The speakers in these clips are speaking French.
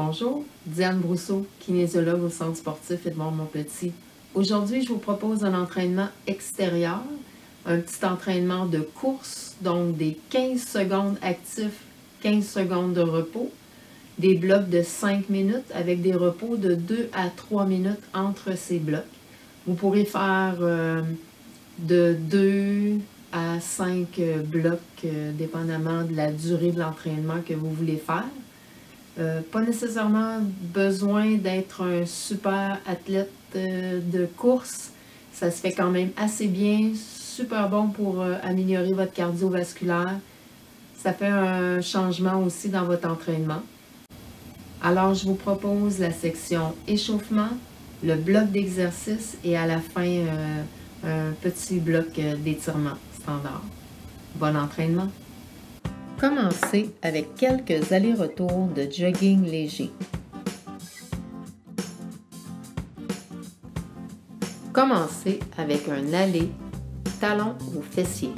Bonjour, Diane Brousseau, kinésiologue au Centre sportif Edmond-Montpetit. Aujourd'hui, je vous propose un entraînement extérieur, un petit entraînement de course, donc des 15 secondes actifs, 15 secondes de repos, des blocs de 5 minutes avec des repos de 2 à 3 minutes entre ces blocs. Vous pourrez faire de 2 à 5 blocs, dépendamment de la durée de l'entraînement que vous voulez faire. Pas nécessairement besoin d'être un super athlète de course. Ça se fait quand même assez bien, super bon pour améliorer votre cardiovasculaire. Ça fait un changement aussi dans votre entraînement. Alors, je vous propose la section échauffement, le bloc d'exercice et à la fin, un petit bloc d'étirement standard. Bon entraînement! Commencez avec quelques allers-retours de jogging léger. Commencez avec un aller talon au fessier.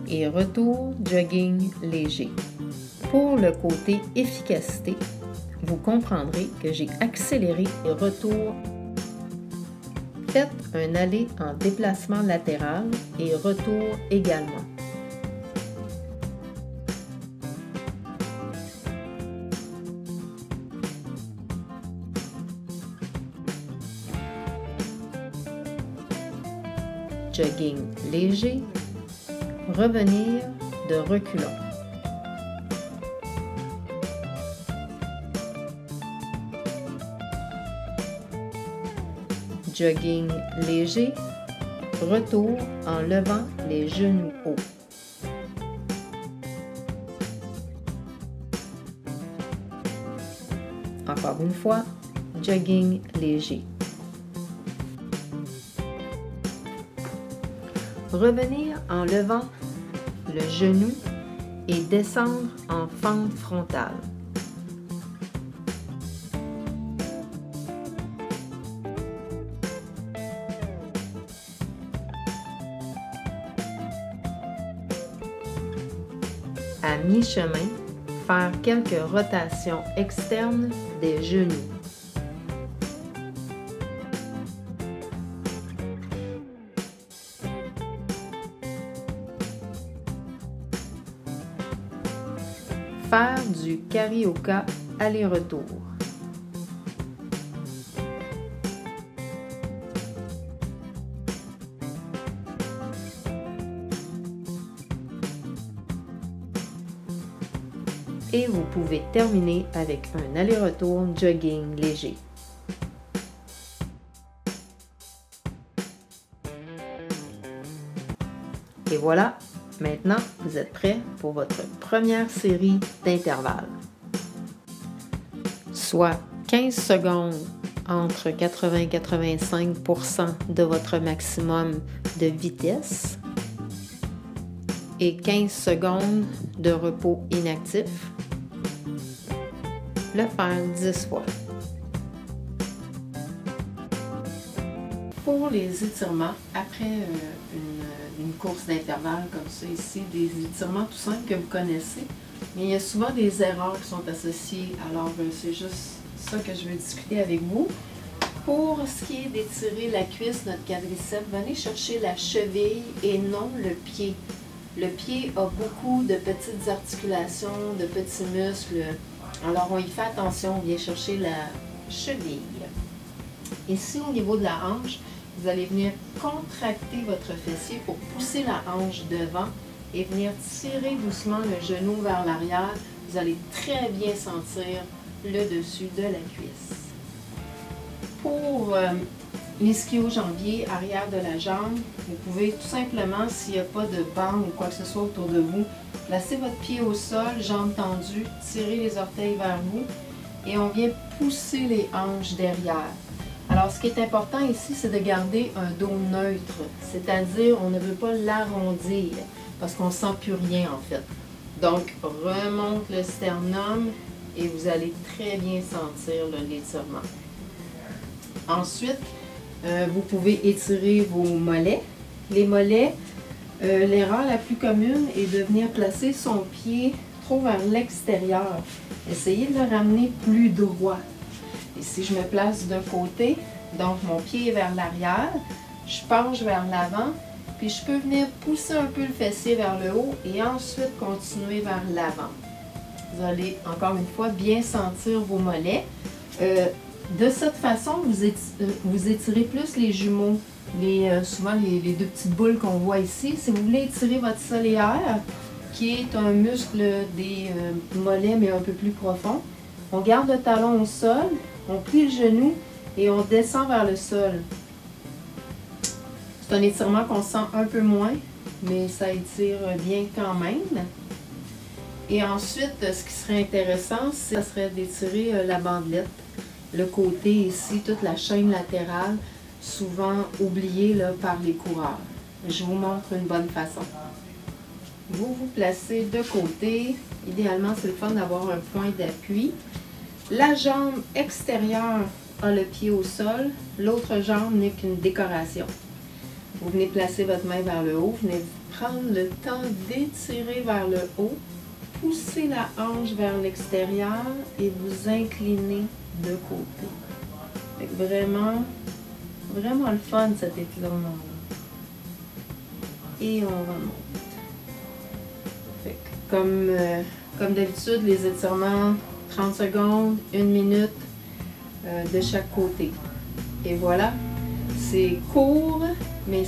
Et retour jogging léger. Pour le côté efficacité, vous comprendrez que j'ai accéléré les retours. Faites un aller en déplacement latéral et retour également. Jogging léger, revenir de reculons. Jogging léger, retour en levant les genoux hauts. Encore une fois, jogging léger. Revenir en levant le genou et descendre en fente frontale. À mi-chemin, faire quelques rotations externes des genoux. Faire du carioca aller-retour. Et vous pouvez terminer avec un aller-retour jogging léger. Et voilà, maintenant vous êtes prêts pour votre première série d'intervalles. Soit 15 secondes entre 80 et 85% de votre maximum de vitesse et 15 secondes de repos inactif. Le faire 10 fois. Pour les étirements, après une course d'intervalle comme ça ici, des étirements tout simples que vous connaissez, mais il y a souvent des erreurs qui sont associées, alors c'est juste ça que je veux discuter avec vous. Pour ce qui est d'étirer la cuisse, notre quadriceps, venez chercher la cheville et non le pied. Le pied a beaucoup de petites articulations, de petits muscles, alors on y fait attention, on vient chercher la cheville. Ici, au niveau de la hanche, vous allez venir contracter votre fessier pour pousser la hanche devant et venir tirer doucement le genou vers l'arrière. Vous allez très bien sentir le dessus de la cuisse. Pour l'ischio-jambier, arrière de la jambe, vous pouvez tout simplement, s'il n'y a pas de banc ou quoi que ce soit autour de vous, placer votre pied au sol, jambes tendues, tirer les orteils vers vous et on vient pousser les hanches derrière. Alors, ce qui est important ici, c'est de garder un dos neutre, c'est-à-dire on ne veut pas l'arrondir parce qu'on ne sent plus rien en fait. Donc, remonte le sternum et vous allez très bien sentir l'étirement. Ensuite, vous pouvez étirer vos mollets. Les mollets, L'erreur la plus commune est de venir placer son pied trop vers l'extérieur. Essayez de le ramener plus droit. Et si je me place d'un côté, donc mon pied est vers l'arrière, je penche vers l'avant, puis je peux venir pousser un peu le fessier vers le haut et ensuite continuer vers l'avant. Vous allez encore une fois bien sentir vos mollets. De cette façon, vous étirez plus les jumeaux, souvent les deux petites boules qu'on voit ici. Si vous voulez étirer votre soléaire, qui est un muscle des mollets mais un peu plus profond, on garde le talon au sol, on plie le genou et on descend vers le sol. C'est un étirement qu'on sent un peu moins, mais ça étire bien quand même. Et ensuite, ce qui serait intéressant, ça serait d'étirer la bandelette, le côté ici, toute la chaîne latérale, souvent oubliée là, par les coureurs. Je vous montre une bonne façon. Vous vous placez de côté. Idéalement, c'est le fun d'avoir un point d'appui. La jambe extérieure a le pied au sol, l'autre jambe n'est qu'une décoration. Vous venez placer votre main vers le haut, vous venez prendre le temps d'étirer vers le haut, pousser la hanche vers l'extérieur et vous incliner de côté. Fait que vraiment le fun cet étirement-là. Et on remonte. Fait que comme d'habitude, les étirements, 30 secondes, 1 minute de chaque côté. Et voilà, c'est court, mais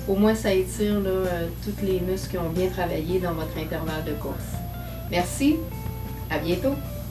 au moins ça étire là, tous les muscles qui ont bien travaillé dans votre intervalle de course. Merci, à bientôt!